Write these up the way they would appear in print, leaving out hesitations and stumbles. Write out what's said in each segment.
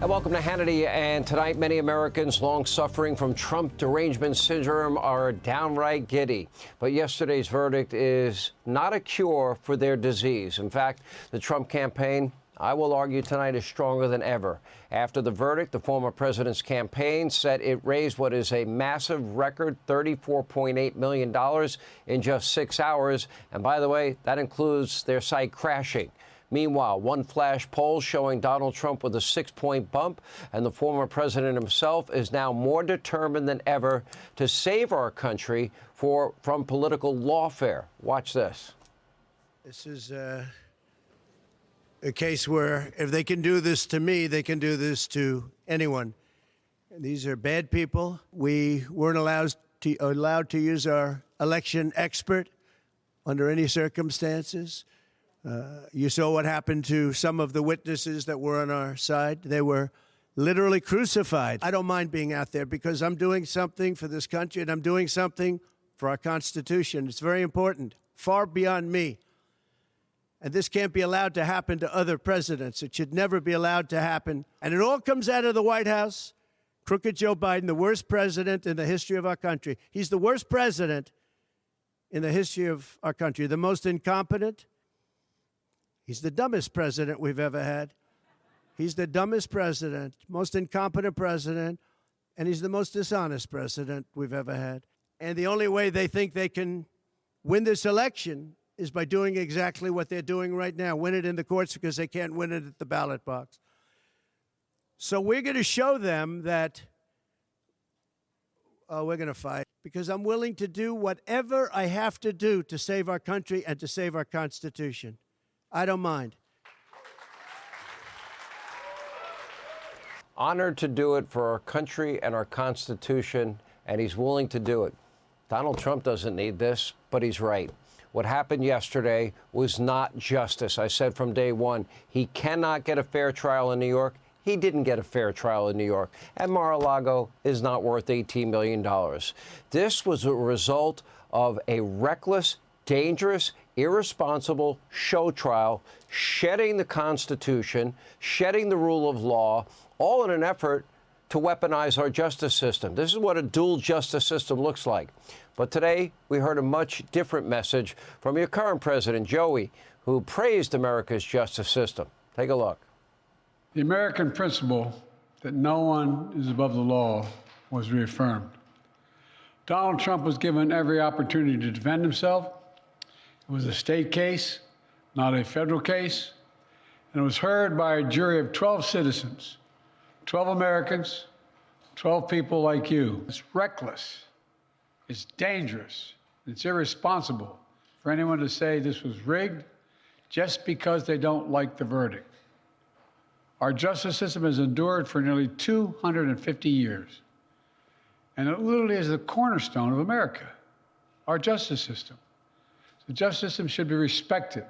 And welcome to Hannity. And tonight, many Americans long suffering from Trump derangement syndrome are downright giddy. But yesterday's verdict is not a cure for their disease. In fact, the Trump campaign, I will argue tonight, is stronger than ever. After the verdict, the former president's campaign said it raised what is a massive record, $34.8 million in just 6 hours. And by the way, that includes their site crashing. Meanwhile, one flash poll showing Donald Trump with a 6-point bump, and the former president himself is now more determined than ever to save our country from political lawfare. Watch this. This is a case where if they can do this to me, they can do this to anyone. And these are bad people. We weren't allowed to use our election expert under any circumstances. You saw what happened to some of the witnesses that were on our side. They were literally crucified. I don't mind being out there because I'm doing something for this country and I'm doing something for our Constitution. It's very important, far beyond me. And this can't be allowed to happen to other presidents. It should never be allowed to happen. And it all comes out of the White House. Crooked Joe Biden, the worst president in the history of our country. He's the worst president in the history of our country, the most incompetent. He's the dumbest president we've ever had. He's the dumbest president, most incompetent president, and he's the most dishonest president we've ever had. And the only way they think they can win this election is by doing exactly what they're doing right now, win it in the courts because they can't win it at the ballot box. So we're going to show them that, we're going to fight because I'm willing to do whatever I have to do to save our country and to save our Constitution. I don't mind. Honored to do it for our country and our Constitution, and he's willing to do it. Donald Trump doesn't need this, but he's right. What happened yesterday was not justice. I said from day one, he cannot get a fair trial in New York. He didn't get a fair trial in New York. And Mar-a-Lago is not worth $18 million. This was a result of a reckless, dangerous, irresponsible show trial, shedding the Constitution, shedding the rule of law, all in an effort to weaponize our justice system. This is what a dual justice system looks like. But today, we heard a much different message from your current president, Joey, who praised America's justice system. Take a look. The American principle that no one is above the law was reaffirmed. Donald Trump was given every opportunity to defend himself. It was a state case, not a federal case, and it was heard by a jury of 12 citizens, 12 Americans, 12 people like you. It's reckless, it's dangerous, it's irresponsible for anyone to say this was rigged just because they don't like the verdict. Our justice system has endured for nearly 250 years, and it literally is the cornerstone of America, our justice system. The justice system should be respected.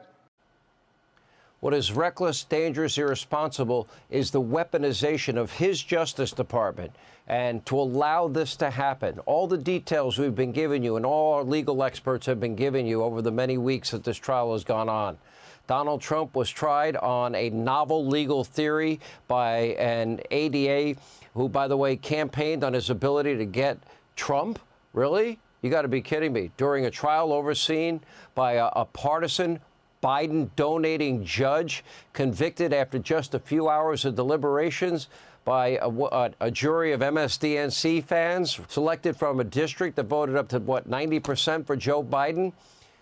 What is reckless, dangerous, irresponsible is the weaponization of his Justice Department. And to allow this to happen, all the details we've been giving you and all our legal experts have been giving you over the many weeks that this trial has gone on. Donald Trump was tried on a novel legal theory by an ADA who, by the way, campaigned on his ability to get Trump. Really? You got to be kidding me. During a trial overseen by a partisan Biden-donating judge, convicted after just a few hours of deliberations by a jury of MSDNC fans, selected from a district that voted up to, 90% for Joe Biden?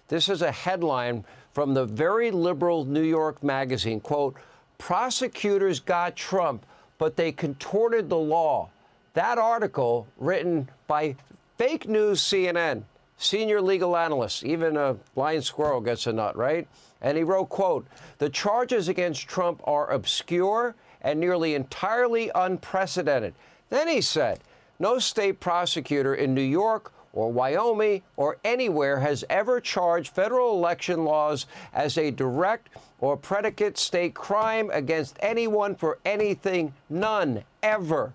This is a headline from the very liberal New York Magazine. Quote, prosecutors got Trump, but they contorted the law. That article, written by fake news CNN, senior legal analyst, even a blind squirrel gets a nut, right? And he wrote, quote, the charges against Trump are obscure and nearly entirely unprecedented. Then he said, no state prosecutor in New York or Wyoming or anywhere has ever charged federal election laws as a direct or predicate state crime against anyone for anything. None, ever.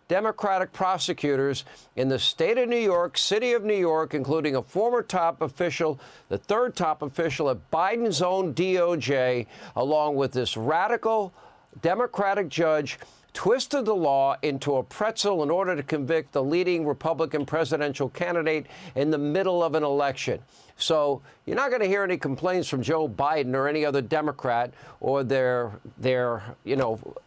Democratic prosecutors in the state of New York, city of New York, including a former top official, the third top official at Biden's own DOJ, along with this radical Democratic judge, twisted the law into a pretzel in order to convict the leading Republican presidential candidate in the middle of an election. So you're not going to hear any complaints from Joe Biden or any other Democrat or their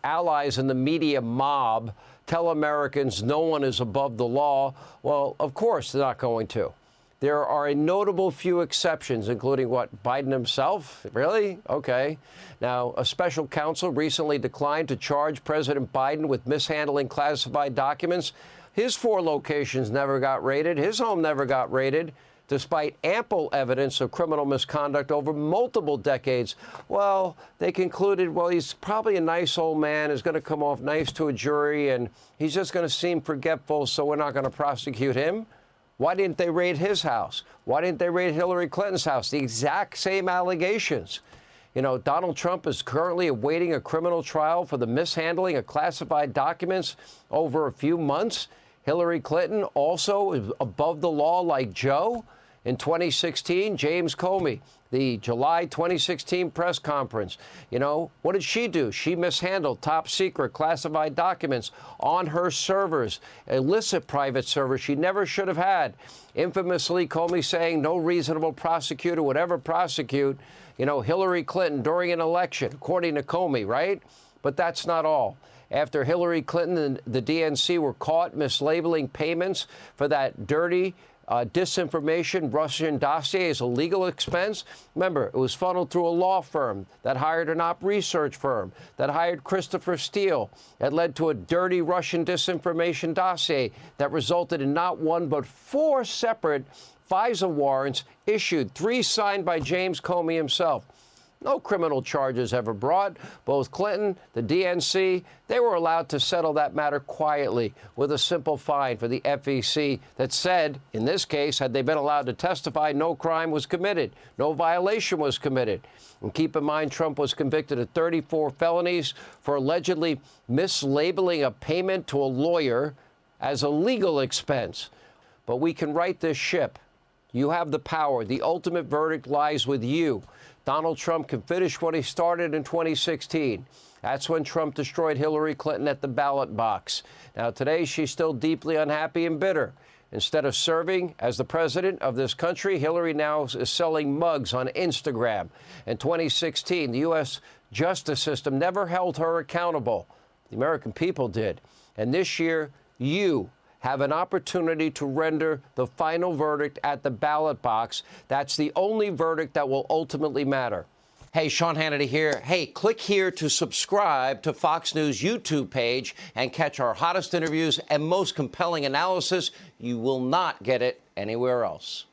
allies in the media mob tell Americans no one is above the law. Well, of course they're not going to. There are a notable few exceptions, including what, Biden himself? Really? Okay. Now, a special counsel recently declined to charge President Biden with mishandling classified documents. His 4 locations never got raided. His home never got raided, despite ample evidence of criminal misconduct over multiple decades. Well, they concluded, well, he's probably a nice old man, is going to come off nice to a jury, and he's just going to seem forgetful, so we're not going to prosecute him. Why didn't they raid his house? Why didn't they raid Hillary Clinton's house? The exact same allegations. You know, Donald Trump is currently awaiting a criminal trial for the mishandling of classified documents over a few months. Hillary Clinton also is above the law like Joe. In 2016, James Comey, the July 2016 press conference, you know, what did she do? She mishandled top secret classified documents on her servers, illicit private servers she never should have had. Infamously, Comey saying no reasonable prosecutor would ever prosecute, you know, Hillary Clinton during an election, according to Comey, right? But that's not all. After Hillary Clinton and the DNC were caught mislabeling payments for that dirty disinformation Russian dossier as a legal expense. Remember, it was funneled through a law firm that hired an op research firm that hired Christopher Steele. That led to a dirty Russian disinformation dossier that resulted in not one but 4 separate FISA warrants issued, 3 signed by James Comey himself. No criminal charges ever brought. Both Clinton, the DNC, they were allowed to settle that matter quietly with a simple fine for the FEC that said, in this case, had they been allowed to testify, no crime was committed, no violation was committed. And keep in mind, Trump was convicted of 34 felonies for allegedly mislabeling a payment to a lawyer as a legal expense. But we can right this ship. You have the power. The ultimate verdict lies with you. Donald Trump can finish what he started in 2016. That's when Trump destroyed Hillary Clinton at the ballot box. Now, today, she's still deeply unhappy and bitter. Instead of serving as the president of this country, Hillary now is selling mugs on Instagram. In 2016, the U.S. justice system never held her accountable. The American people did. And this year, you have an opportunity to render the final verdict at the ballot box. That's the only verdict that will ultimately matter. Hey, Sean Hannity here. Hey, click here to subscribe to Fox News YouTube page and catch our hottest interviews and most compelling analysis. You will not get it anywhere else.